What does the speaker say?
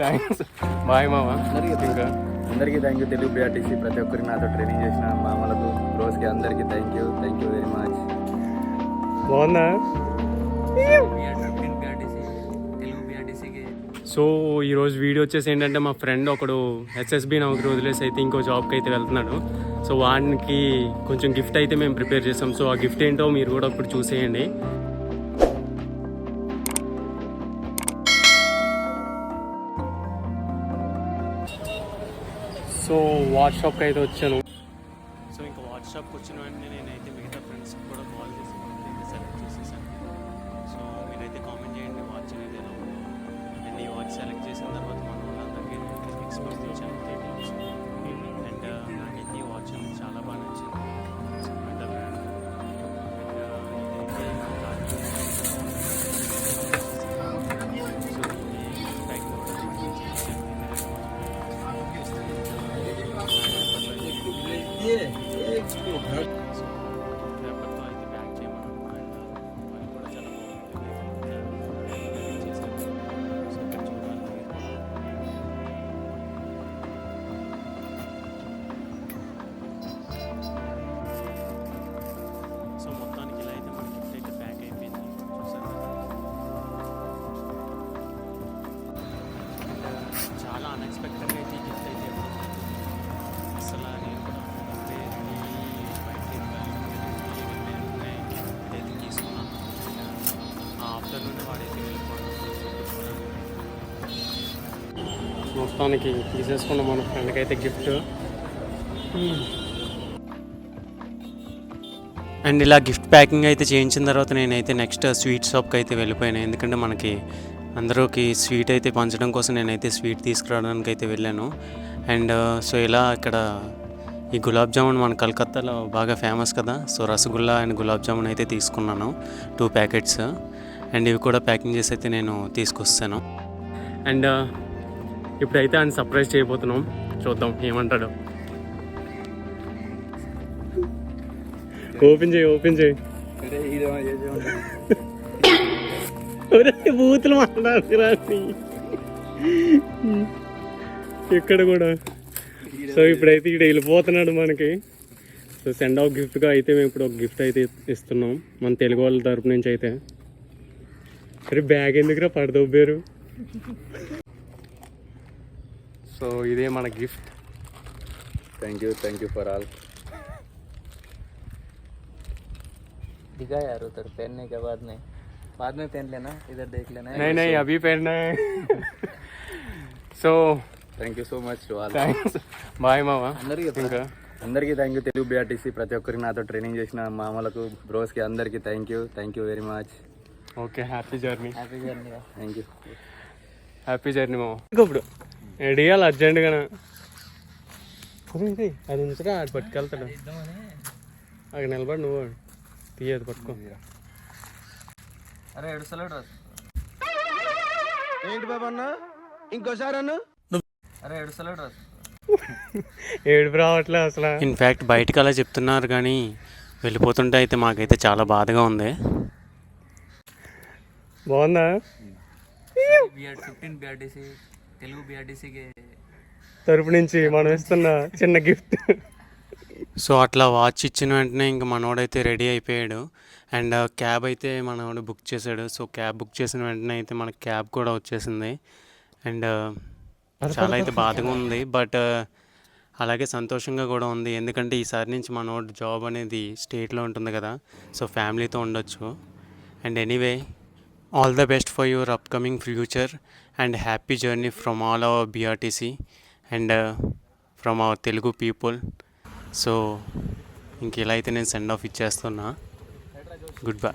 Thanks. Bye మామ. ఇంకా అందరికీ థ్యాంక్ యూ. తెలుగు బీఆర్టీసీ ప్రతి ఒక్కరికి నాతో ట్రైనింగ్ చేసిన మామలకు రోజుకి అందరికీ థ్యాంక్ యూ వెరీ మచ్. బాగుందా? సో ఈరోజు వీడియో వచ్చేసి ఏంటంటే మా ఫ్రెండ్ ఒకడు ఎస్ఎస్బి నౌకరి వదిలేసి అయితే ఇంకో జాబ్కి అయితే వెళ్తున్నాడు. సో వాడికి కొంచెం గిఫ్ట్ అయితే మేము ప్రిపేర్ చేసాం. సో ఆ గిఫ్ట్ ఏంటో మీరు కూడా ఇప్పుడు చూసేయండి. సో వాచ్ షాప్కి అయితే వచ్చాను. సో ఇంకా వాచ్ షాప్కి వచ్చిన వెంటనే నేనైతే మిగతా ఫ్రెండ్స్కి కూడా కాల్ చేసి సెలెక్ట్ చేసేసాను. సో మీరైతే కామెంట్ చేయండి వాచ్ అనేది ఎలా ఉందో. అండ్ ఈ వాచ్ సెలెక్ట్ చేసిన తర్వాత మన వాళ్ళందరికీ ఎక్స్పోజ్ చేశాను. అండ్ నాకైతే ఈ వాచ్ అనేది చాలా బాగా నచ్చింది. అండ్ ఇదైతే పేపర్తో అయితే ప్యాక్ చేయమన్నాను. అండ్ అది కూడా చాలా బాగుంది చేశాను. సో ఇక్కడ చూడాలి. సో మొత్తానికి ఇలా అయితే మన గిఫ్ట్ అయితే ప్యాక్ అయిపోయింది. చూసారు చాలా అన్ఎక్స్పెక్టెడ్గా అయితే ఈ గిఫ్ట్ అయితే అసలు నేను కూడా అయితే తీసుకున్నాను. ఆఫ్టర్నూన్ వాడైతే వెళ్ళిపోవడం మొత్తానికి తీసేసుకున్నాం మన ఫ్రెండ్కి అయితే గిఫ్ట్. అండ్ ఇలా గిఫ్ట్ ప్యాకింగ్ అయితే చేయించిన తర్వాత నేనైతే నెక్స్ట్ స్వీట్ షాప్కి అయితే వెళ్ళిపోయాను. ఎందుకంటే మనకి అందరికి స్వీట్ అయితే పంచడం కోసం నేనైతే స్వీట్ తీసుకురావడానికి అయితే వెళ్ళాను. అండ్ సో ఇలా ఇక్కడ ఈ గులాబ్ జామున్ మన కలకత్తాలో బాగా ఫేమస్ కదా. సో రసగుల్లా అండ్ గులాబ్ జామున్ అయితే తీసుకున్నాను 2 ప్యాకెట్స్. అండ్ ఇవి కూడా ప్యాకింగ్ చేసి అయితే నేను తీసుకొస్తాను. అండ్ ఇప్పుడైతే ఆయన సర్ప్రైజ్ చేయబోతున్నాం. చూద్దాం ఏమంటాడు. ఓపెన్ చేయి. బూతులు మాట్లాడుతురా ఇక్కడ కూడా. సో ఇప్పుడైతే ఇక్కడ వెళ్ళిపోతున్నాడు మనకి. సో సెండ్ ఆఫ్ గిఫ్ట్గా అయితే మేము ఇప్పుడు ఒక గిఫ్ట్ అయితే ఇస్తున్నాం మన తెలుగు వాళ్ళ తరపు నుంచి అయితే. అరే బ్యాగ్ ఎందుకురా పడదొబ్బారు. సో ఇదే మన gift. Thank you for all. दिखा यार उधर पहनने के बाद में पहन लेना, इधर देख लेना. नहीं अभी पहनना है. So thank you so much to all. Thanks. Bye మామ. ఇంకా అందరికీ థ్యాంక్ యూ. తెలుగు బీఆర్టీసీ ప్రతి ఒక్కరికి నాతో ట్రైనింగ్ చేసిన మామలకు బ్రోస్కి అందరికీ thank you very much. Okay happy journey. Thank you. Happy journey మామ. ఇప్పుడు ఎడియాలి అర్జెంటుగా. అది ఉంచుగా ఆడు పట్టుకెళ్తాడు. అక్కడ నిలబడి నువ్వు తీయదు పట్టుకో. అరే ఎడుసలేడు ఏంటి బాబా అన్న ఇంకోసారి అన్న. అరే ఎడుసలేడు ఏడుపు రావట్లే అసలు. ఇన్ఫ్యాక్ట్ బయటకు అలా చెప్తున్నారు కానీ వెళ్ళిపోతుంటే అయితే మాకైతే చాలా బాధగా ఉంది. బాగుందా? తెలుగు బీఆర్టీసీకి తరపు నుంచి మనం ఇస్తున్న చిన్న గిఫ్ట్. సో అట్లా వాచ్ ఇచ్చిన వెంటనే ఇంకా మనోడైతే రెడీ అయిపోయాడు. అండ్ క్యాబ్ అయితే మనోడు బుక్ చేశాడు. సో క్యాబ్ బుక్ చేసిన వెంటనే అయితే మనకి క్యాబ్ కూడా వచ్చేసింది. అండ్ చాలా అయితే బాధగా ఉంది బట్ అలాగే సంతోషంగా కూడా ఉంది. ఎందుకంటే ఈసారి నుంచి మనోడు జాబ్ అనేది స్టేట్లో ఉంటుంది కదా. సో ఫ్యామిలీతో ఉండొచ్చు. And anyway all the best for your upcoming future and happy journey from all our BRTC and from our Telugu people. So ఇంక ఇలా అయితే నేను సెండ్ ఆఫ్ ఇచ్చేస్తున్నా. Good bye.